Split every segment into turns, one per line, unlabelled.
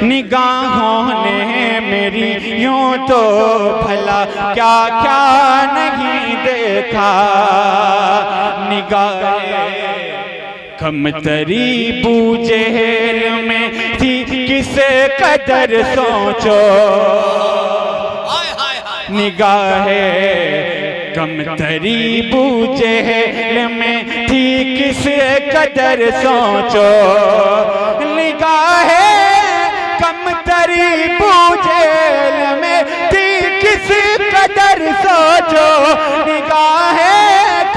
निगाहों ने मेरी यूं तो भला क्या क्या नहीं देखा। निगाहें कमतरी बूझेल में थी किस कदर सोचो। निगाहें कमतरी बूझेल में थी किस कदर सोचो। निगाहें कमतरी बूझेल में थी किस कदर सोचो। निगाहें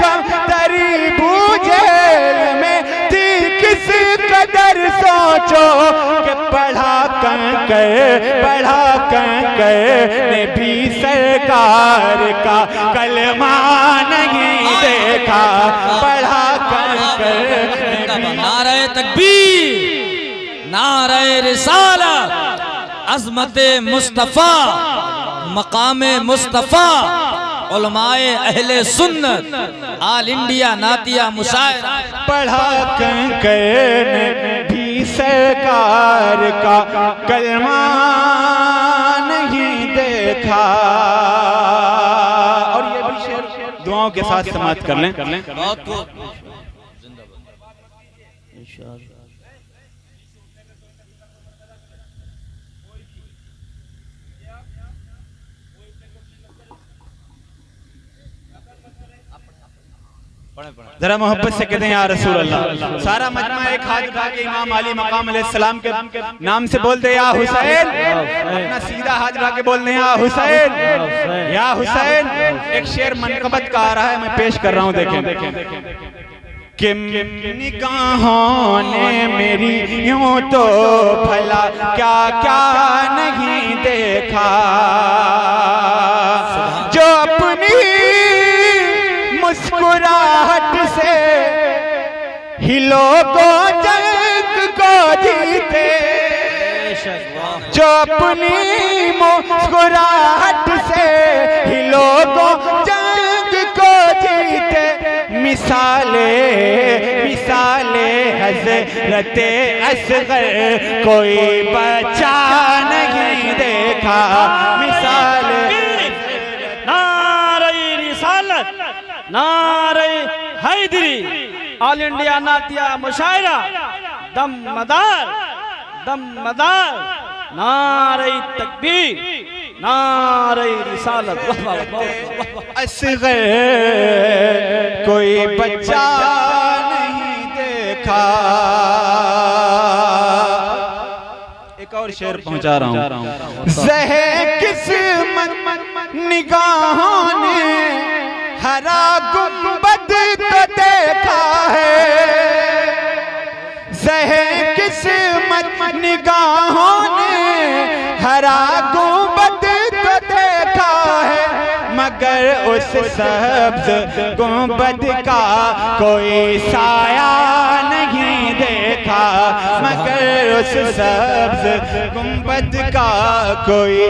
कमतरी बूझेल में थी किस कदर सोचो। कि पढ़ा कर ने भी सरकार का कलमा नहीं देखा। पढ़ा कर
नारे तकबीर, नारे रिसालत, अज़मते मुस्तफ़ा, मकामे मुस्तफ़ा, उलमाए अहले सुन्नत, आल इंडिया नातिया मुशायरा।
पढ़ा कर भी सरकार का कलमा नहीं देखा। और ये भी शेर दुआओं के साथ समाप्त कर लें। जरा मोहब्बत से कहते हैं या रसूल अल्लाह। सारा मजमा एक हाथ उठा के इमाम अली मकाम अलैहिस्सलाम के नाम से बोल दे या हुसैन। अपना सीधा हाथ उठा के बोल दे या हुसैन, या हुसैन। एक शेर मनकबत का आ रहा है, मैं पेश कर रहा हूँ, देखें। कि निगाहों ने मेरी यूं तो भला क्या क्या नहीं देखा। जो अपनी मुस्कुराहट से ही लोगों जंग को जीते। जो अपनी मुस्कुराहट से ही लोगों जंग को जीते। मिसाले हज़रते असग़र कोई बच्चा नहीं देखा। मिसाले
नारे हैदरी, ऑल इंडिया नातिया मुशायरा, दम मदार, नारे तकबीर, नारे रिसालत।
असग़र कोई बच्चा नहीं देखा। एक और शेर पहुंचा रहा हूं। ज़हे किस्मत निगाहों ने हरा गुंबद तो देखा है। ज़हे किस्मत निगाहों ने हरा गुंबद तो देखा है। मगर उस सब्ज़ गुंबद का कोई साया नहीं देखा। मगर उस सब्ज़ गुंबद का कोई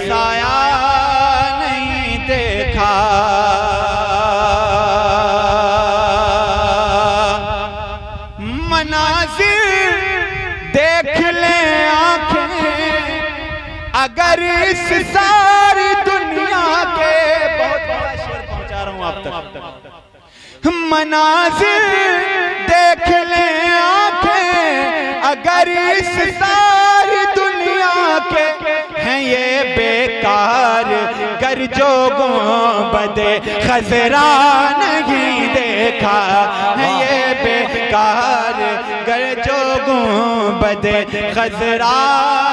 साया नहीं देखा। मनाज़िर देख ले आँखें अगर इस सारी दुनिया के। बहुत बड़ा शेर पहुंचा रहा हूं आप तक। मनाज़िर देख ले आँखें अगर इस सारी दुनिया के हैं ये बेकार। कर जो गुंबदे खज़रा नहीं देखा है ये बेकार। कर जो गुंबदे खज़रा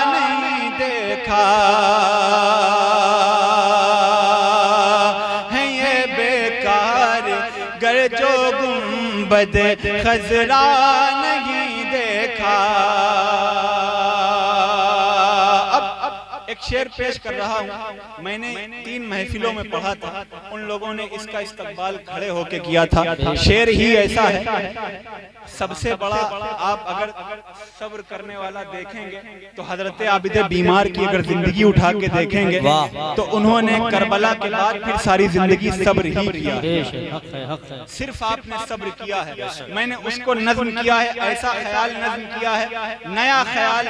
नहीं देखा है ये बेकार। गर जो गुंबदे खज़रा नहीं देखा। अब एक शेर पेश कर रहा हूँ। मैंने 3 महफिलों में पढ़ा था, उन लोगों ने इसका इस्तकबाल खड़े होके किया था। शेर ही ऐसा है, सबसे बड़ा आप अगर सब्र करने वाला देखेंगे तो हजरत आबिद बीमार की अगर जिंदगी उठा के देखेंगे तो उन्होंने करबला के बाद फिर सारी जिंदगी सब्र ही किया है। सिर्फ आपने सब्र किया है, मैंने उसको नज्म किया है, ऐसा ख्याल नज्म किया है, नया ख्याल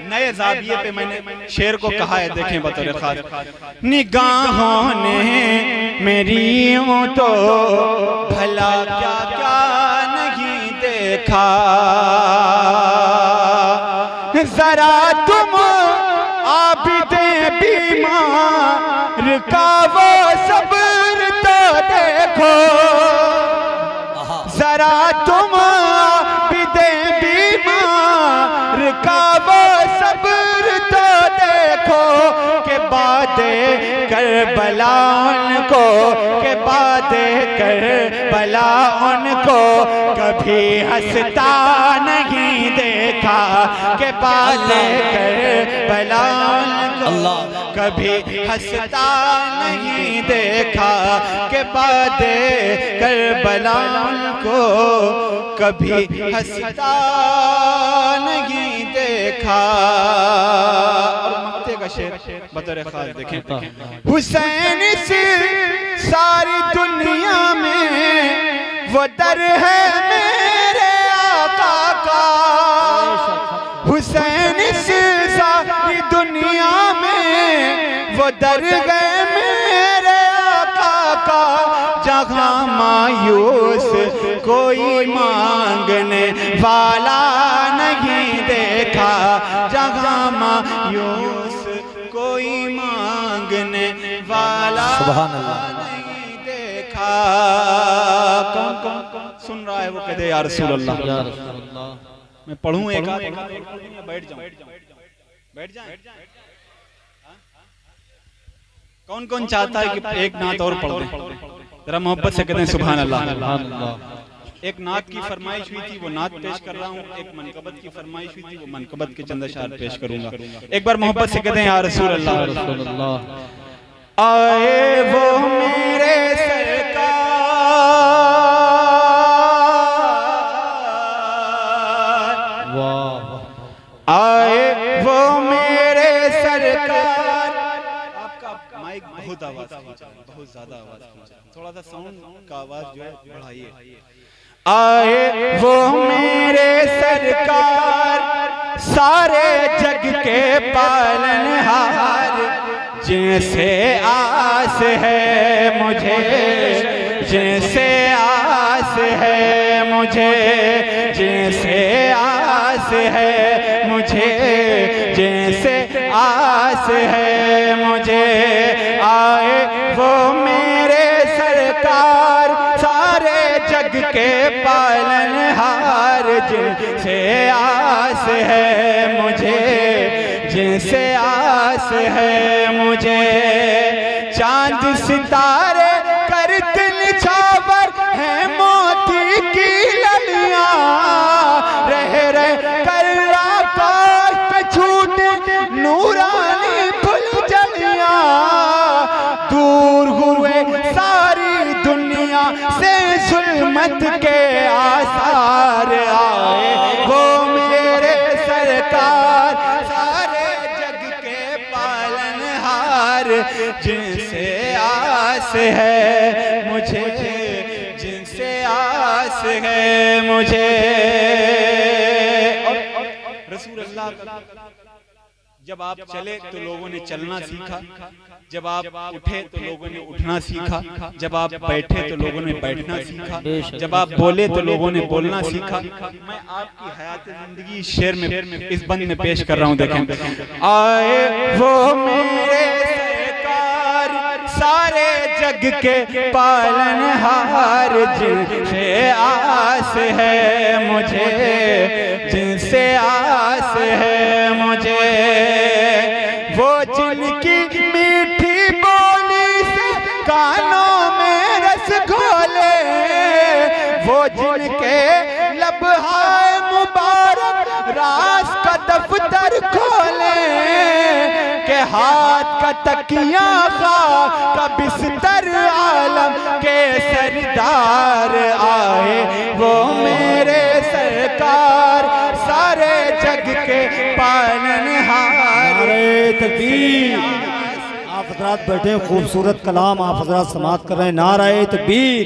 नए ज़ाविये पे मैंने शेर को कहा है। देखें बतौर खास, निगाहों ने मेरी तो भला क्या क्या नहीं देखा, जरा तुम आबिदे बीमार का वो सब्र तो देखो, जरा तुम आबिदे बीमार का वो सब्र तो देखो, के बादे करबला उनको, के बादे करबला उनको कभी हंसता नहीं देखा, के बादे करबला उनको कभी हंसता नहीं देखा, के बादे करबला उनको कभी हंसता नहीं देखा। और मक्ते का शेर बतौर खास देखें, हुसैन से सारी दुनिया में वो दर है मेरे आका का, हुसैन से सारी दुनिया में वो दर गए मेरे आका का, जहाँ मायूस कोई मांगने वाला नहीं देखा, जहाँ मायूस कोई मांगने वाला नहीं देखा। कौन कौन सुन रहा है वो कहते या रसूल अल्लाह। मैं पढ़ूं एक आध, बैठ जाएं। कौन कौन चाहता है कि एक नात और पढ़ दें? जरा मोहब्बत से कहते हैं सुभान अल्लाह। एक नात की फरमाइश हुई थी, वो नात पेश कर रहा हूँ। एक मनकबत की फरमाइश हुई थी, वो मनकबत के चंद अशार पेश करूंगा। एक बार मोहब्बत से कहते हैं या रसूल अल्लाह। आए वो मेरे सरकार, आए वो मेरे सरकार। आपका माइक बहुत आवाज, बहुत ज्यादा आवाज, थोड़ा सा साउंड का आवाज जो है बढ़ाइए। आए वो मेरे सरकार, सारे जग के पालनहार, जिनसे आस है मुझे, जिनसे आस है मुझे, जिनसे आस है मुझे, जिनसे आस है मुझे। आए वो मेरे सरकार, सारे जग के पालनहार, जिनसे आस है मुझे, जिनसे आस है मुझे। चांद सितारे करते निछावर है मोती की ललियां, रह रह कर आकाश पे छूटे नूरानी फुलझड़ियां, दूर हुए सारी दुनिया से जुल्मत के आसार। आए वो मेरे सरकार, सारे जग के पालनहार, जिनसे आस है मुझे, जिनसे आस है मुझे। रसूल अल्लाह जब आप चले तो लोगों ने चलना सीखा, जब आप उठे तो लोगों ने उठना सीखा, जब आप बैठे तो लोगों ने बैठना सीखा, जब आप बोले तो लोगों ने बोलना सीखा। मैं आपकी हयात जिंदगी शेर में इस बंद में पेश कर रहा हूँ। देखें, आए वो मेरे सरकार, सारे जग के पालनहार, जिनसे आस है मुझे, जिनसे आस है मुझे। वो जिनकी मीठी बोली से कानों में रस घोले, वो जिनके लबहाय मुबारक राज का दफ्तर खोले, के हाथ का तकिया का बिस्तर आलम के सरदार आए वो मेरे सरकार सारे जग के पालनहार।
तकबीर। आप हजरात बैठे, खूबसूरत कलाम आप हजरात समाअत कर रहे हैं। नाराए तकबीर,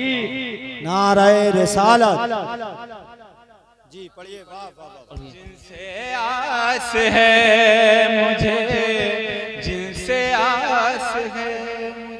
नाराए रिसालत। जी पढ़िए। वाह वाह।
जिनसे आस है मुझे, जिनसे आस है